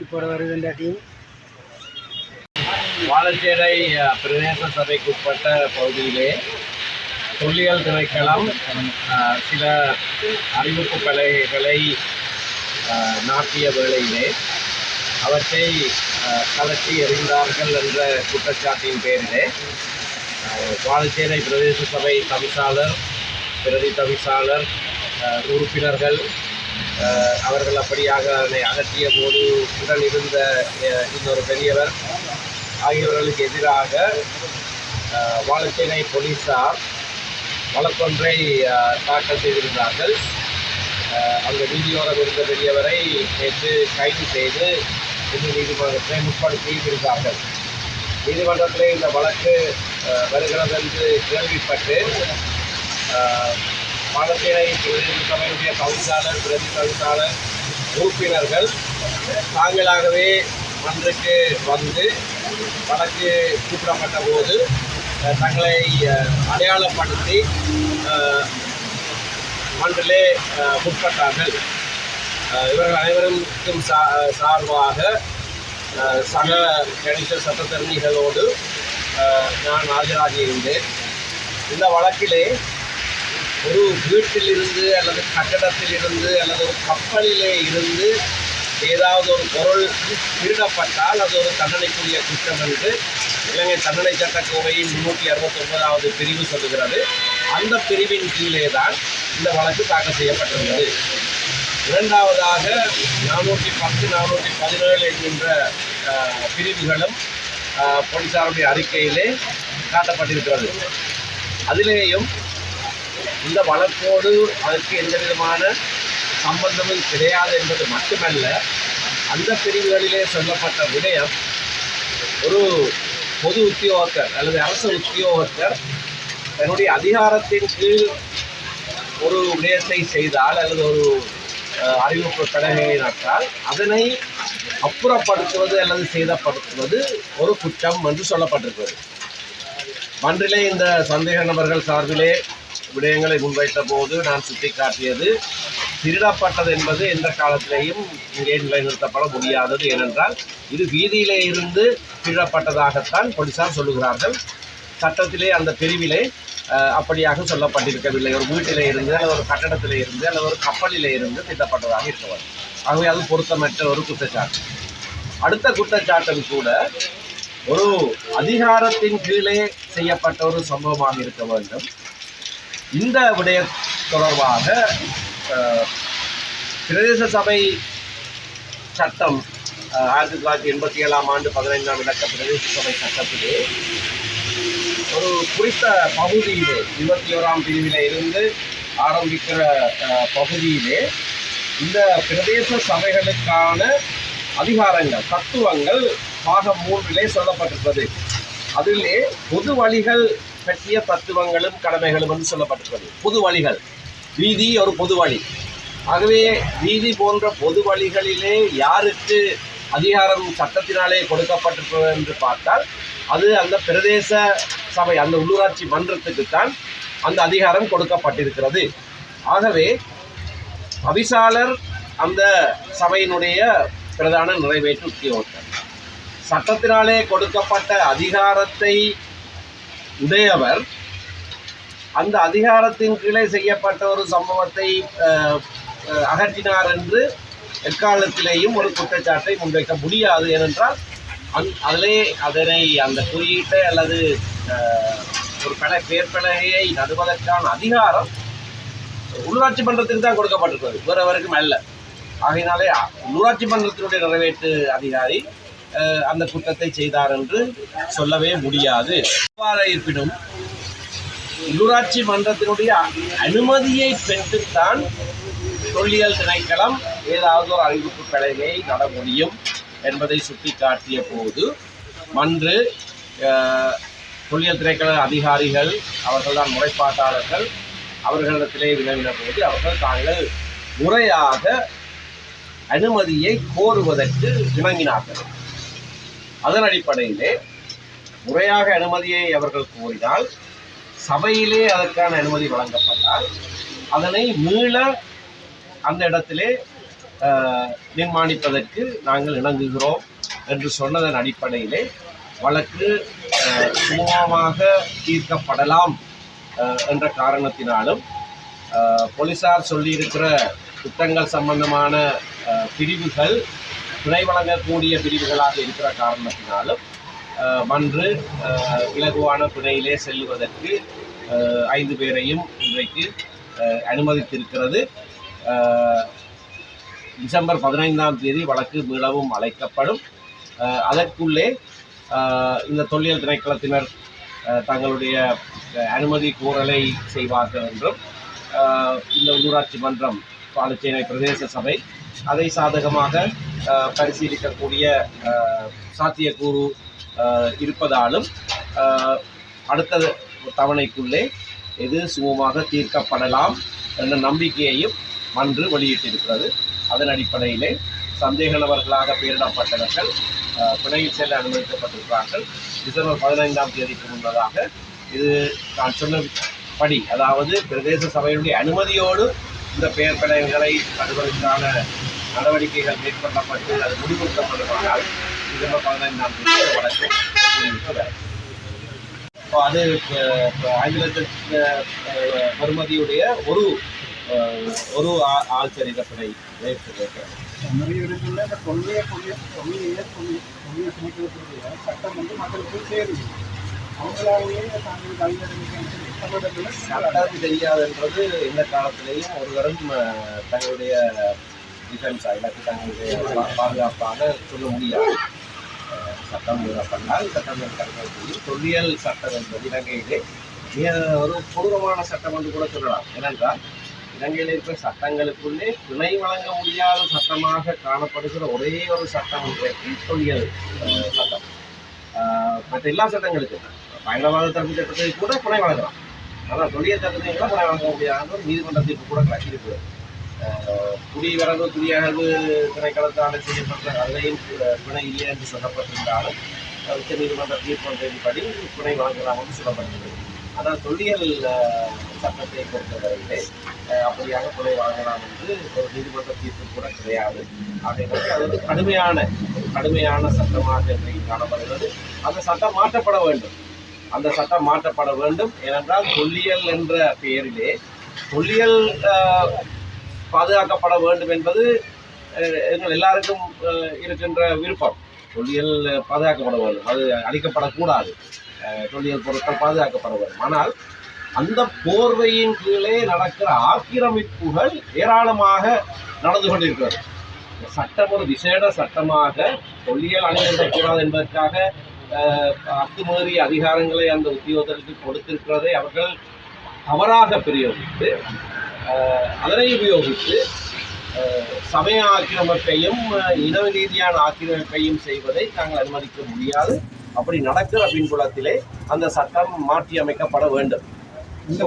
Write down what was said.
இப்போ வருகின்ற டீம் வாழச்சேனை பிரதேச சபைக்குட்பட்ட பகுதியிலே தொல்லியல் திணைக்களம் சில அறிவிப்பு பலகைகளை நாட்டிய வேளையிலே அவற்றை கலட்டி எறிந்தார்கள் என்ற குற்றச்சாட்டின் பேரிலே வாழச்சேனை பிரதேச சபை தவிசாளர், பிரதி தவிசாளர், உறுப்பினர்கள் அவர்கள் அப்படியாக அதனை அகற்றிய போது உடன் இருந்த இன்னொரு பெரியவர் ஆகியோர்களுக்கு எதிராக வாழச்சேனை போலீசார் வழக்கொன்றை தாக்கல் செய்திருந்தார்கள். அந்த வீதியோரம் இருந்த பெரியவரை நேற்று கைது செய்து இன்று நீதிமன்றத்தை முற்படுத்தியிருந்தார்கள். நீதிமன்றத்தில் இந்த வழக்கு வருகிறது என்று கேள்விப்பட்டு வாழச்சேனை பிரதேச சபையுடைய தவிசாளர், பிரதி தவிசாளர் உறுப்பினர்கள் தாங்களாகவே மன்றுக்கு வந்து வழக்கு கூப்பிடப்பட்ட போது தங்களை அடையாளப்படுத்தி மன்றிலே முற்பட்டார்கள். இவர்கள் அனைவருக்கும் சார்பாக சக கணிச சட்டத்தரணிகளோடு நான் ஆஜராகியிருந்தேன். இந்த வழக்கிலே ஒரு வீட்டிலிருந்து அல்லது கட்டடத்திலிருந்து அல்லது ஒரு கப்பலிலே இருந்து ஏதாவது ஒரு பொருள் திருடப்பட்டால் அது ஒரு தண்டனைக்குரிய குற்றம் என்று இலங்கை தண்டனை சட்டக்கோவையின் 369வது பிரிவு சொல்லுகிறது. அந்த பிரிவின் கீழே தான் இந்த வழக்கு தாக்கல் செய்யப்பட்டுள்ளது. இரண்டாவதாக 410, 417 என்கின்ற பிரிவுகளும் போலீசாருடைய அறிக்கையிலே காட்டப்பட்டிருக்கிறது. அதிலேயும் இந்த வழக்கோடு அதற்கு எந்த விதமான சம்பந்தமும் கிடையாது என்பது மட்டுமல்ல, அந்த பிரிவுகளிலே சொல்லப்பட்ட விடயம் ஒரு பொது உத்தியோகத்தர் அல்லது அரசு உத்தியோகத்தர் தன்னுடைய அதிகாரத்தின் கீழ் ஒரு விடயத்தை செய்தால் அல்லது ஒரு அறிவிப்பு பலகையை நட்டால் அதனை அப்புறப்படுத்துவது அல்லது சேதப்படுத்துவது ஒரு குற்றம் என்று சொல்லப்பட்டிருக்கிறது. மன்றிலே இந்த சந்தேக நபர்கள் சார்பிலே விடயங்களை முன்வைத்த போது நான் சுட்டிக்காட்டியது, திருடப்பட்டது என்பது எந்த காலத்திலேயும் இங்கே நிலைநிறுத்தப்பட முடியாதது. ஏனென்றால் இது வீதியிலே இருந்து திருடப்பட்டதாகத்தான் போலீசார் சொல்லுகிறார்கள். சட்டத்திலே அந்த பிரிவிலே அப்படியாக சொல்லப்பட்டிருக்கவில்லை. ஒரு வீட்டிலே இருந்து அல்லது ஒரு கட்டடத்திலே இருந்து அல்லது ஒரு கப்பலிலே இருந்து திருடப்பட்டதாக இருக்கவர். ஆகவே அது பொருத்தமற்ற ஒரு குற்றச்சாட்டு. அடுத்த குற்றச்சாட்டும் கூட ஒரு அதிகாரத்தின் கீழே செய்யப்பட்ட ஒரு சம்பவமாக இருக்க வேண்டும். இந்த விடய தொடர்பாக பிரதேச சபை சட்டம் 1987ஆம் ஆண்டு 15ஆம் இலக்க பிரதேச சபை சட்டத்திலே ஒரு குறித்த பகுதியிலே 21ஆம் பிரிவிலே இருந்து ஆரம்பிக்கிற பகுதியிலே இந்த பிரதேச சபைகளுக்கான அதிகாரங்கள், தத்துவங்கள் பாகம் 3லே சொல்லப்பட்டிருப்பது. அதிலே பொது வழிகள் பற்றிய தத்துவங்களும் கடமைகளும் என்று சொல்லப்பட்டிருக்கிறது. பொது வழிகள், வீதி ஒரு பொது வழி. ஆகவே வீதி போன்ற பொது வழிகளிலே யாருக்கு அதிகாரம் சட்டத்தினாலே கொடுக்கப்பட்டிருக்கிறது என்று பார்த்தால் அது அந்த பிரதேச சபை, அந்த உள்ளூராட்சி மன்றத்துக்குத்தான் அந்த அதிகாரம் கொடுக்கப்பட்டிருக்கிறது. ஆகவே தவிசாளர் அந்த சபையினுடைய பிரதான நிறைவேற்று உத்தியோகத்தர். சட்டத்தினாலே கொடுக்கப்பட்ட அதிகாரத்தை உடையவர் அந்த அதிகாரத்தின் கீழே செய்யப்பட்ட ஒரு சம்பவத்தை அகற்றினார் என்று எக்காலத்திலேயும் ஒரு குற்றச்சாட்டை முன்வைக்க முடியாது. ஏனென்றால் அதனை அந்த குறியீட்டை அல்லது ஒரு பேர்பலகையை நடுவதற்கான அதிகாரம் உள்ளாட்சி மன்றத்துக்கு தான் கொடுக்கப்பட்டிருக்கிறது, வேறவருக்கும் அல்ல. ஆகையினாலே உள்ளூராட்சி மன்றத்தினுடைய நிறைவேற்று அதிகாரி அந்த குற்றத்தை செய்தார் என்று சொல்லவே முடியாது. இருப்பினும் உள்ளூராட்சி மன்றத்தினுடைய அனுமதியை பெற்றுத்தான் தொல்லியல் திணைக்களம் ஏதாவது ஒரு அறிவிப்பு பலகையை நட முடியும் என்பதை சுட்டிக்காட்டிய போது மன்று தொல்லியல் திணைக்கள அதிகாரிகள், அவர்கள்தான் முறைப்பாட்டாளர்கள், அவர்களிடத்திலே வினவின போது அவர்கள் தாங்கள் முறையாக அனுமதியை கோருவதற்கு இணங்கினார்கள். அதன் அடிப்படையிலே முறையாக அனுமதியை அவர்கள் கோரினால், சபையிலே அதற்கான அனுமதி வழங்கப்பட்டால் அதனை மீள அந்த இடத்திலே நிர்மாணிப்பதற்கு நாங்கள் இணங்குகிறோம் என்று சொன்னதன் அடிப்படையிலே வழக்கு சுமூகமாக தீர்க்கப்படலாம் என்ற காரணத்தினாலும் போலீசார் சொல்லியிருக்கிற குற்றங்கள் சம்பந்தமான பிரிவுகள் துணை வழங்கக்கூடிய பிரிவுகளாக இருக்கிற காரணத்தினாலும் மன்று இலகுவான பிணையிலே செல்லுவதற்கு 5 பேரையும் இன்றைக்கு அனுமதித்திருக்கிறது. டிசம்பர் 15ஆம் தேதி வழக்கு மீளவும் அழைக்கப்படும். அதற்குள்ளே இந்த தொல்லியல் திணைக்களத்தினர் தங்களுடைய அனுமதி கோரலை செய்வார்கள் என்றும் இந்த உள்ளூராட்சி மன்றம் பாலச்சேனை பிரதேச சபை அதை சாதகமாக பரிசீலிக்கக்கூடிய சாத்தியக்கூறு இருப்பதாலும் அடுத்த தவணைக்குள்ளே இது சுமூகமாக தீர்க்கப்படலாம் என்ற நம்பிக்கையையும் மன்று வெளியிட்டிருக்கிறது. அதன் அடிப்படையிலே சந்தேக நபர்களாக பெயரிடப்பட்டவர்கள் பிணையில் செல்ல அனுமதிக்கப்பட்டிருக்கிறார்கள். டிசம்பர் 15ஆம் தேதிக்கு முன்னதாக இது நான் சொன்னபடி, அதாவது பிரதேச சபையினுடைய அனுமதியோடு இந்த பெயர் பிணைகளை அனுமதிக்கான நடவடிக்கைகள் மேற்கொள்ளப்பட்டு அது முடிவுறுத்தப்படுவதால் டிசம்பர் 15ஆம் தேதி வழக்கு முடிவுக்கு வரும். இப்போ அது 5 லட்சம் பெறுமதியுடைய ஒரு ஆள் சரித பிணை நிறைய இடங்கள்ல இந்த கொள்கையை சட்டம் வந்து மக்களுக்கு சேருது. அவங்களாலேயே சட்டம் தெரியாதுன்றது இந்த காலத்திலேயும் ஒருவரும் தங்களுடைய டிஃபென்ஸாக இல்லாட்டி தங்களுடைய பாதுகாப்பாக சொல்ல முடியாது. சட்டம் பண்ணால் சட்டம் செய்யும். தொல்லியல் சட்டம் என்பது இலங்கையிலே மிக ஒரு கொடூரமான சட்டம் என்று கூட சொல்லலாம். ஏனென்றால் இலங்கையில் இருக்கிற சட்டங்களுக்குள்ளே துணை வழங்க முடியாத சட்டமாக காணப்படுகிற ஒரே ஒரு சட்டம் இன்றைக்கு தொல்லியல் சட்டம். மற்ற எல்லா சட்டங்களுக்கும் பயங்கரவாத தடுப்பு சட்டத்தை கூட துணை வழங்கலாம். ஆனால் தொல்லியல் சட்டத்தை கூட துணை வழங்க முடியாத ஒரு நீதிமன்ற தீர்ப்பு கூட இருக்குது. குடிவரவு குடியகழ்வு திணைக்களத்தால் செய்யப்பட்ட அதையும் துணை இல்லை என்று சொல்லப்பட்டிருந்தாலும் உச்ச நீதிமன்ற தீர்ப்பின்படி துணை வழங்கலாம் என்று சொல்லப்பட்டிருக்கிறது. ஆனால் தொல்லியல் சட்டத்தை பொறுத்தவரையிலே அப்படியாக துணை வழங்கலாம் என்று ஒரு நீதிமன்ற தீர்ப்பு கூட கிடையாது. ஆகையினாலே அது வந்து கடுமையான சட்டமாக இன்றைக்கு காணப்படுகிறது. அந்த சட்டம் மாற்றப்பட வேண்டும். அந்த சட்டம் மாற்றப்பட வேண்டும். ஏனென்றால் தொல்லியல் என்ற பெயரிலே தொல்லியல் பாதுகாக்கப்பட வேண்டும் என்பது எங்கள் எல்லாருக்கும் இருக்கின்ற விருப்பம். தொல்லியல் பாதுகாக்கப்பட வேண்டும், அது அழிக்கப்படக்கூடாது. தொல்லியல் பொருட்கள் பாதுகாக்கப்பட வேண்டும். ஆனால் அந்த போர்வையின் கீழே நடக்கிற ஆக்கிரமிப்புகள் ஏராளமாக நடந்து கொண்டிருக்கிறது. சட்டம் ஒரு விசேட சட்டமாக தொல்லியல் அணிந்திருக்கக்கூடாது என்பதற்காக அத்துமீறிய அதிகாரங்களை அந்த உத்தியோகத்திற்கு கொடுத்திருக்கிறதை அவர்கள் தவறாக பிரயோகித்து அதனை உபயோகித்து சமய ஆக்கிரமிப்பையும் இன ரீதியான ஆக்கிரமிப்பையும் செய்வதை நாங்கள் அனுமதிக்க முடியாது. அப்படி நடக்கிற பின்புலத்திலே அந்த சட்டம் மாற்றி அமைக்கப்பட வேண்டும். இந்த